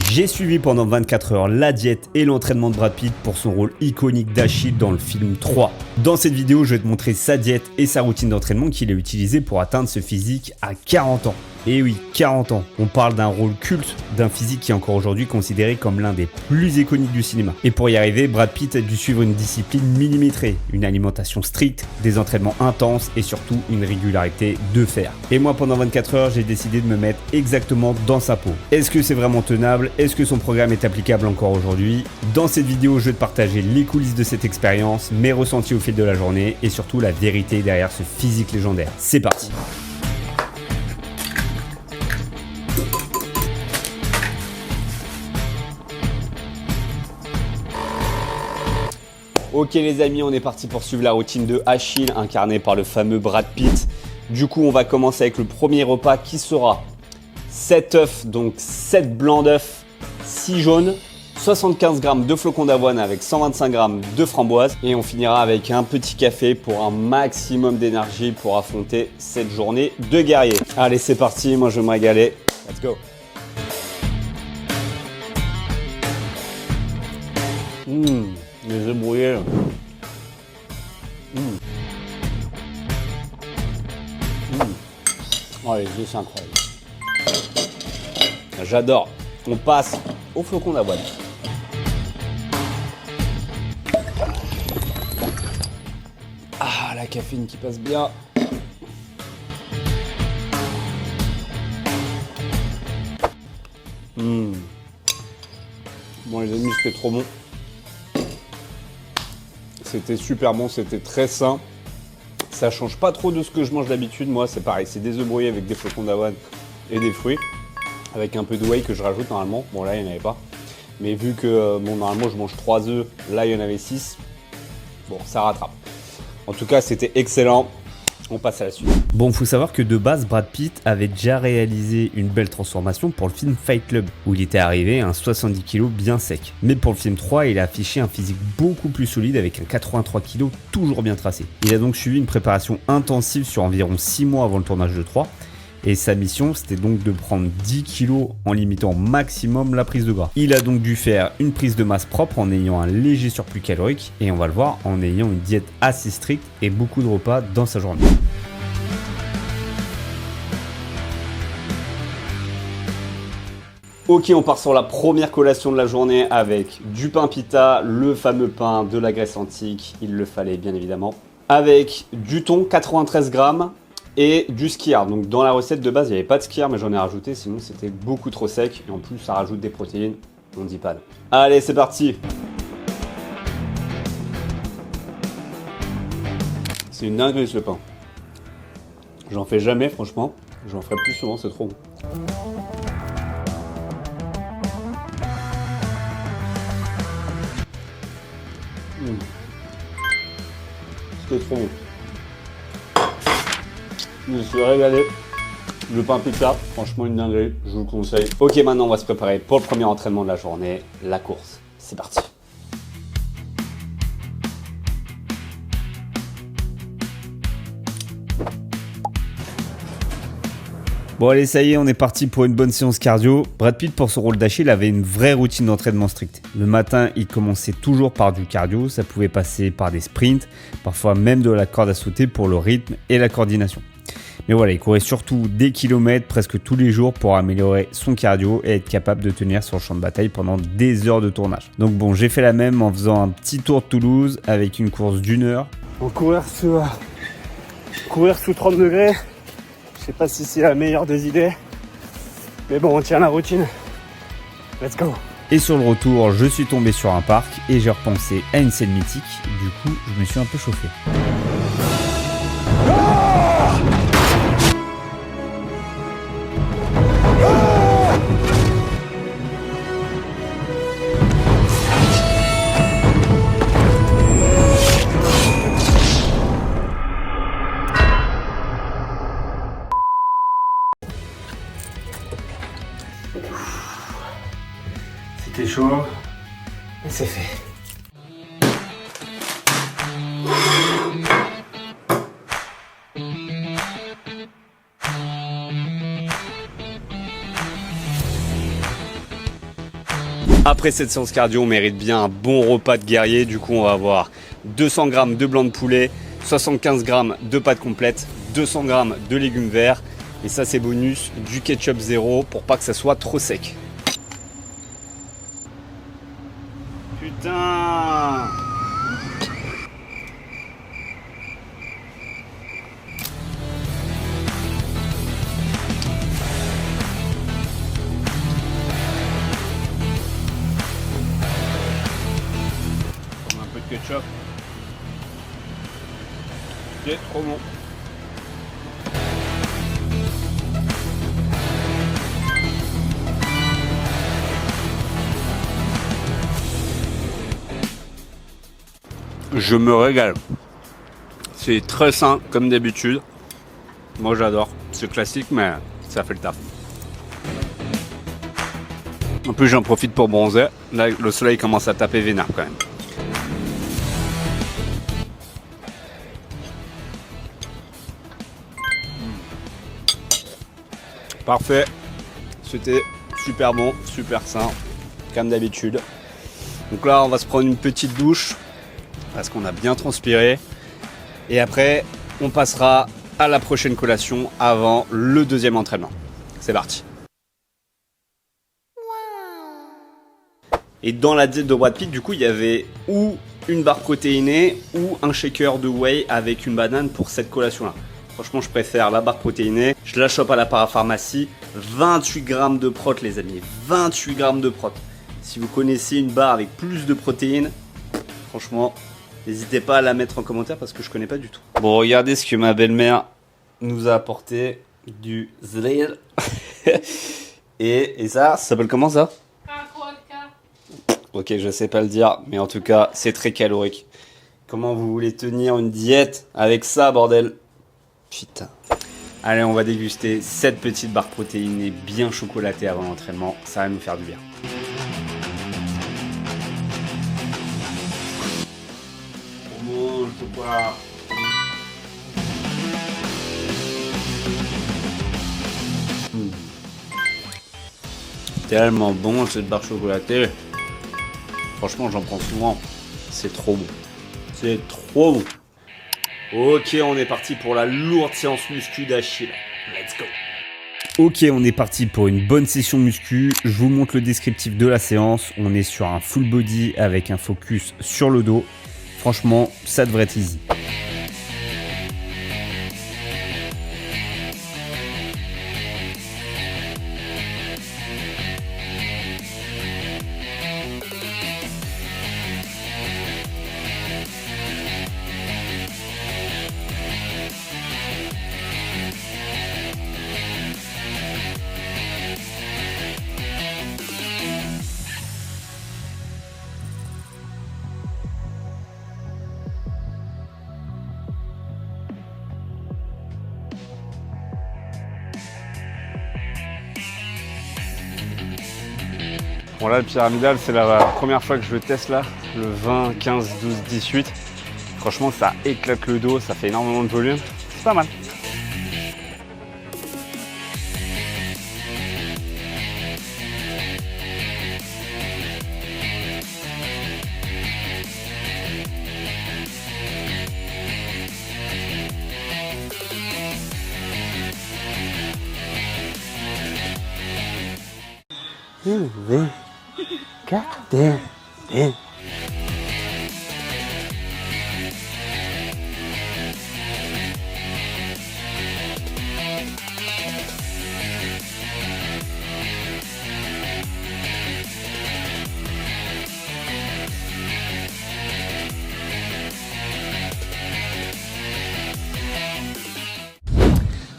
J'ai suivi pendant 24 heures la diète et l'entraînement de Brad Pitt pour son rôle iconique d'Achille dans le film 3. Dans cette vidéo, je vais te montrer sa diète et sa routine d'entraînement qu'il a utilisé pour atteindre ce physique à 40 ans. Et oui, 40 ans. On parle d'un rôle culte, d'un physique qui est encore aujourd'hui considéré comme l'un des plus iconiques du cinéma. Et pour y arriver, Brad Pitt a dû suivre une discipline millimétrée, une alimentation stricte, des entraînements intenses et surtout une régularité de fer. Et moi, pendant 24 heures, j'ai décidé de me mettre exactement dans sa peau. Est-ce que c'est vraiment tenable? Est-ce que son programme est applicable encore aujourd'hui? Dans cette vidéo, je vais te partager les coulisses de cette expérience, mes ressentis au fil de la journée et surtout la vérité derrière ce physique légendaire. C'est parti! Ok les amis, on est parti pour suivre la routine de Achille, incarné par le fameux Brad Pitt. Du coup, on va commencer avec le premier repas qui sera 7 œufs, donc 7 blancs d'œufs, 6 jaunes, 75 g de flocons d'avoine avec 125 g de framboises. Et on finira avec un petit café pour un maximum d'énergie pour affronter cette journée de guerrier. Allez, c'est parti, moi je vais me régaler. Let's go! Les œufs brouillés. Oh, les œufs, c'est incroyable. J'adore. On passe au flocon d'avoine. Ah, la caféine qui passe bien. Bon, les amis, c'était trop bon. C'était super bon, c'était très sain. Ça change pas trop de ce que je mange d'habitude. Moi, c'est pareil, c'est des œufs brouillés avec des flocons d'avoine et des fruits. Avec un peu de whey que je rajoute normalement. Bon, là, il n'y en avait pas. Mais vu que normalement, je mange 3 œufs, là, il y en avait 6. Bon, ça rattrape. En tout cas, c'était excellent. On passe à la suite. Bon, faut savoir que de base, Brad Pitt avait déjà réalisé une belle transformation pour le film Fight Club, où il était arrivé à un 70 kg bien sec. Mais pour le film 3, il a affiché un physique beaucoup plus solide avec un 83 kg toujours bien tracé. Il a donc suivi une préparation intensive sur environ 6 mois avant le tournage de 3. Et sa mission, c'était donc de prendre 10 kg en limitant au maximum la prise de gras. Il a donc dû faire une prise de masse propre en ayant un léger surplus calorique et on va le voir en ayant une diète assez stricte et beaucoup de repas dans sa journée. Ok, on part sur la première collation de la journée avec du pain pita, le fameux pain de la Grèce antique, il le fallait bien évidemment, avec du thon, 93 g, et du skyr. Donc dans la recette de base, il n'y avait pas de skyr, mais j'en ai rajouté, sinon c'était beaucoup trop sec. Et en plus, ça rajoute des protéines, on ne dit pas non. Allez, c'est parti! C'est une dinguerie ce pain. J'en fais jamais, franchement. J'en ferai plus souvent, c'est trop bon. C'est trop bon. Je me suis régalé. Le pain pita, franchement une dinguerie, je vous le conseille. Ok, maintenant on va se préparer pour le premier entraînement de la journée, la course. C'est parti. Bon allez, ça y est, on est parti pour une bonne séance cardio. Brad Pitt, pour son rôle d'Achille, avait une vraie routine d'entraînement stricte. Le matin, il commençait toujours par du cardio, ça pouvait passer par des sprints, parfois même de la corde à sauter pour le rythme et la coordination. Mais voilà, il courait surtout des kilomètres presque tous les jours pour améliorer son cardio et être capable de tenir sur le champ de bataille pendant des heures de tournage. Donc bon, j'ai fait la même en faisant un petit tour de Toulouse avec une course d'1 heure. En courir sous 30 degrés, je sais pas si c'est la meilleure des idées, mais bon, on tient la routine. Let's go! Et sur le retour, je suis tombé sur un parc et j'ai repensé à une scène mythique. Du coup, je me suis un peu chauffé. C'était chaud, mais c'est fait. Après cette séance cardio, on mérite bien un bon repas de guerrier. Du coup, on va avoir 200 g de blanc de poulet, 75 g de pâte complète, 200 g de légumes verts. Et ça, c'est bonus, du ketchup zéro pour pas que ça soit trop sec. Putain! Un peu de ketchup. C'est trop bon. Je me régale. C'est très sain comme d'habitude. Moi j'adore. C'est classique mais ça fait le taf. En plus j'en profite pour bronzer. Là le soleil commence à taper vénère quand même. Parfait. C'était super bon, super sain, comme d'habitude. Donc là on va se prendre une petite douche. Parce qu'on a bien transpiré. Et après, on passera à la prochaine collation avant le deuxième entraînement. C'est parti. Et dans la diète de Brad Pitt, du coup, il y avait ou une barre protéinée ou un shaker de whey avec une banane pour cette collation-là. Franchement, je préfère la barre protéinée. Je la chope à la parapharmacie. 28 grammes de prot, les amis. 28 grammes de prot. Si vous connaissez une barre avec plus de protéines, franchement... n'hésitez pas à la mettre en commentaire parce que je connais pas du tout. Bon, regardez ce que ma belle-mère nous a apporté. Du zleil. Et ça s'appelle comment ça? Ok, je sais pas le dire, mais en tout cas, c'est très calorique. Comment vous voulez tenir une diète avec ça, bordel? Putain. Allez, on va déguster cette petite barre protéinée bien chocolatée avant l'entraînement. Ça va nous faire du bien. Voilà. Tellement bon cette barre chocolatée. Franchement, j'en prends souvent. C'est trop bon. C'est trop bon. Ok, on est parti pour la lourde séance muscu d'Achille. Let's go. Ok, on est parti pour une bonne session muscu. Je vous montre le descriptif de la séance. On est sur un full body avec un focus sur le dos. Franchement, ça devrait être easy. Bon là le pyramidal c'est la première fois que je le teste là, le 20, 15, 12, 18. Franchement ça éclate le dos, ça fait énormément de volume, c'est pas mal. God damn.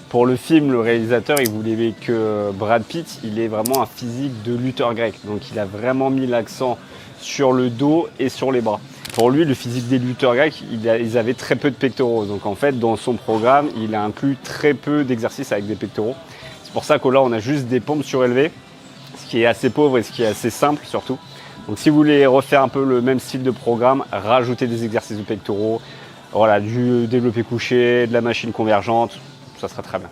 Pour le film, le réalisateur, il voulait que Brad Pitt, il ait vraiment un physique de lutteur grec. Donc il a vraiment mis l'accent sur le dos et sur les bras. Pour lui, le physique des lutteurs grecs, ils avaient très peu de pectoraux. Donc en fait, dans son programme, il a inclus très peu d'exercices avec des pectoraux. C'est pour ça que là, on a juste des pompes surélevées, ce qui est assez pauvre et ce qui est assez simple surtout. Donc si vous voulez refaire un peu le même style de programme, rajoutez des exercices de pectoraux, voilà, du développé couché, de la machine convergente, ça sera très bien.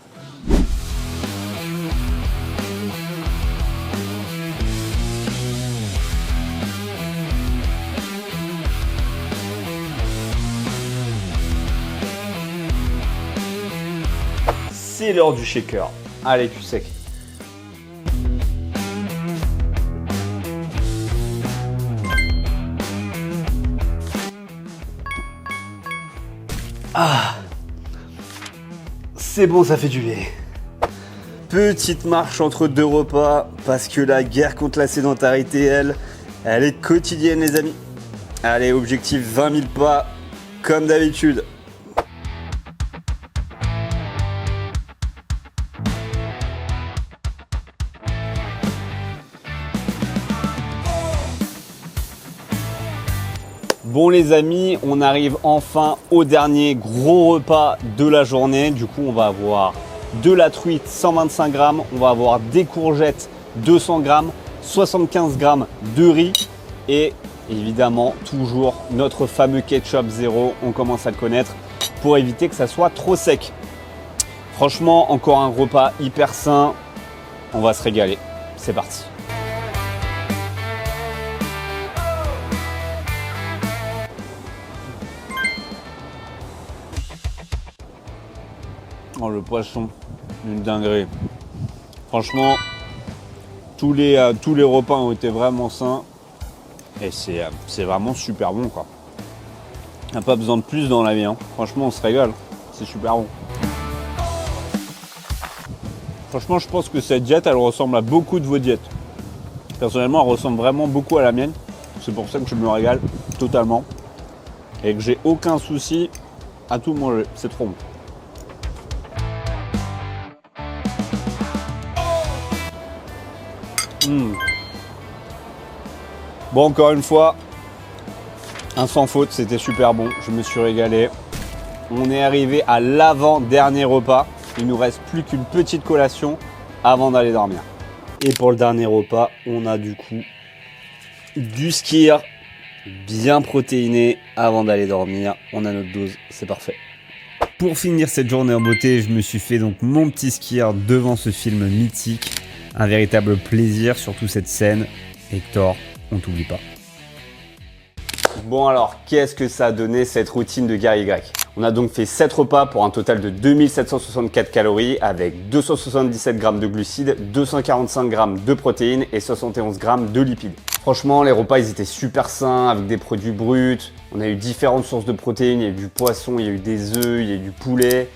est l'heure du shaker. Allez, cul sec. Ah, c'est bon, ça fait du bien. Petite marche entre deux repas, parce que la guerre contre la sédentarité, elle est quotidienne, les amis. Allez, objectif 20 000 pas, comme d'habitude. Bon les amis, on arrive enfin au dernier gros repas de la journée. Du coup, on va avoir de la truite 125 grammes, on va avoir des courgettes 200 grammes, 75 grammes de riz et évidemment toujours notre fameux ketchup zéro, on commence à le connaître pour éviter que ça soit trop sec. Franchement, encore un repas hyper sain, on va se régaler. C'est parti. Oh, le poisson, une dinguerie. Franchement, tous les repas ont été vraiment sains et c'est vraiment super bon quoi. Il n'y a pas besoin de plus dans la vie, hein. Franchement on se régale, c'est super bon. Franchement je pense que cette diète elle ressemble à beaucoup de vos diètes. Personnellement elle ressemble vraiment beaucoup à la mienne, c'est pour ça que je me régale totalement et que j'ai aucun souci à tout manger, c'est trop bon. Bon, encore une fois, un sans faute, c'était super bon, je me suis régalé. On est arrivé à l'avant-dernier repas. Il nous reste plus qu'une petite collation avant d'aller dormir. Et pour le dernier repas, on a du coup du skyr bien protéiné avant d'aller dormir. On a notre dose, c'est parfait. Pour finir cette journée en beauté, je me suis fait donc mon petit skyr devant ce film mythique. Un véritable plaisir, surtout cette scène. Hector, on t'oublie pas. Bon alors, qu'est-ce que ça a donné cette routine de guerrier grec? On a donc fait 7 repas pour un total de 2764 calories avec 277 grammes de glucides, 245 grammes de protéines et 71 grammes de lipides. Franchement, les repas ils étaient super sains avec des produits bruts. On a eu différentes sources de protéines, il y a eu du poisson, il y a eu des œufs, il y a eu du poulet.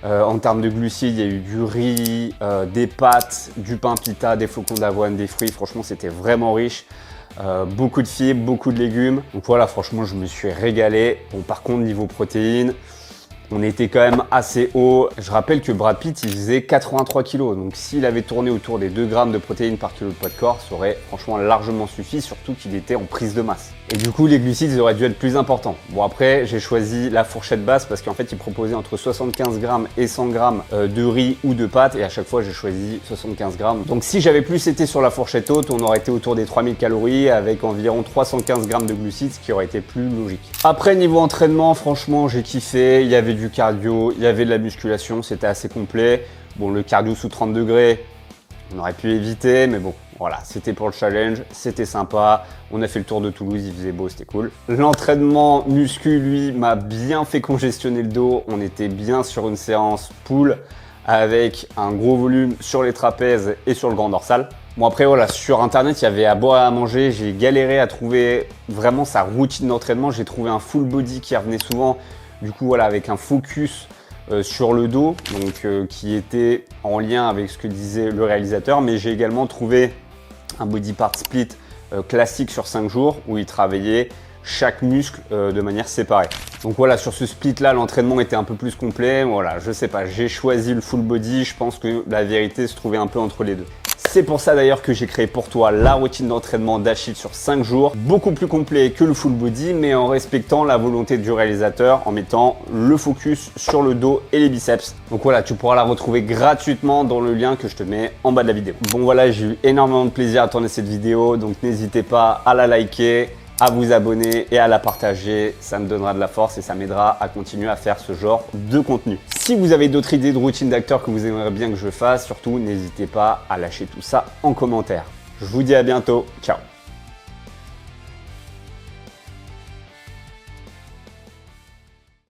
En termes de glucides, il y a eu du riz, des pâtes, du pain pita, des flocons d'avoine, des fruits. Franchement, c'était vraiment riche. Beaucoup de fibres, beaucoup de légumes. Donc voilà, franchement, je me suis régalé. Bon, par contre, niveau protéines, on était quand même assez haut. Je rappelle que Brad Pitt, il faisait 83 kg. Donc s'il avait tourné autour des 2 grammes de protéines par kilo de poids de corps, ça aurait franchement largement suffi, surtout qu'il était en prise de masse. Et du coup, les glucides, ils auraient dû être plus importants. Bon, après, j'ai choisi la fourchette basse parce qu'en fait, il proposait entre 75 grammes et 100 grammes de riz ou de pâtes. Et à chaque fois, j'ai choisi 75 grammes. Donc si j'avais plus été sur la fourchette haute, on aurait été autour des 3000 calories avec environ 315 grammes de glucides, ce qui aurait été plus logique. Après, niveau entraînement, franchement, j'ai kiffé. Il y avait du cardio, il y avait de la musculation, c'était assez complet. Bon, le cardio sous 30 degrés, on aurait pu éviter, mais bon, voilà, c'était pour le challenge, c'était sympa. On a fait le tour de Toulouse, il faisait beau, c'était cool. L'entraînement muscu, lui, m'a bien fait congestionner le dos. On était bien sur une séance pull avec un gros volume sur les trapèzes et sur le grand dorsal. Bon après voilà, sur internet il y avait à boire et à manger, j'ai galéré à trouver vraiment sa routine d'entraînement. J'ai trouvé un full body qui revenait souvent, du coup voilà, avec un focus sur le dos, donc qui était en lien avec ce que disait le réalisateur, mais j'ai également trouvé un body part split classique sur 5 jours où il travaillait chaque muscle de manière séparée. Donc voilà, sur ce split là, l'entraînement était un peu plus complet. Voilà, je sais pas, j'ai choisi le full body, je pense que la vérité se trouvait un peu entre les deux. C'est pour ça d'ailleurs que j'ai créé pour toi la routine d'entraînement d'Achille sur 5 jours, beaucoup plus complet que le full body, mais en respectant la volonté du réalisateur, en mettant le focus sur le dos et les biceps. Donc voilà, tu pourras la retrouver gratuitement dans le lien que je te mets en bas de la vidéo. Bon voilà, j'ai eu énormément de plaisir à tourner cette vidéo, donc n'hésitez pas à la liker, à vous abonner et à la partager, ça me donnera de la force et ça m'aidera à continuer à faire ce genre de contenu. Si vous avez d'autres idées de routine d'acteur que vous aimeriez bien que je fasse, surtout n'hésitez pas à lâcher tout ça en commentaire. Je vous dis à bientôt, ciao.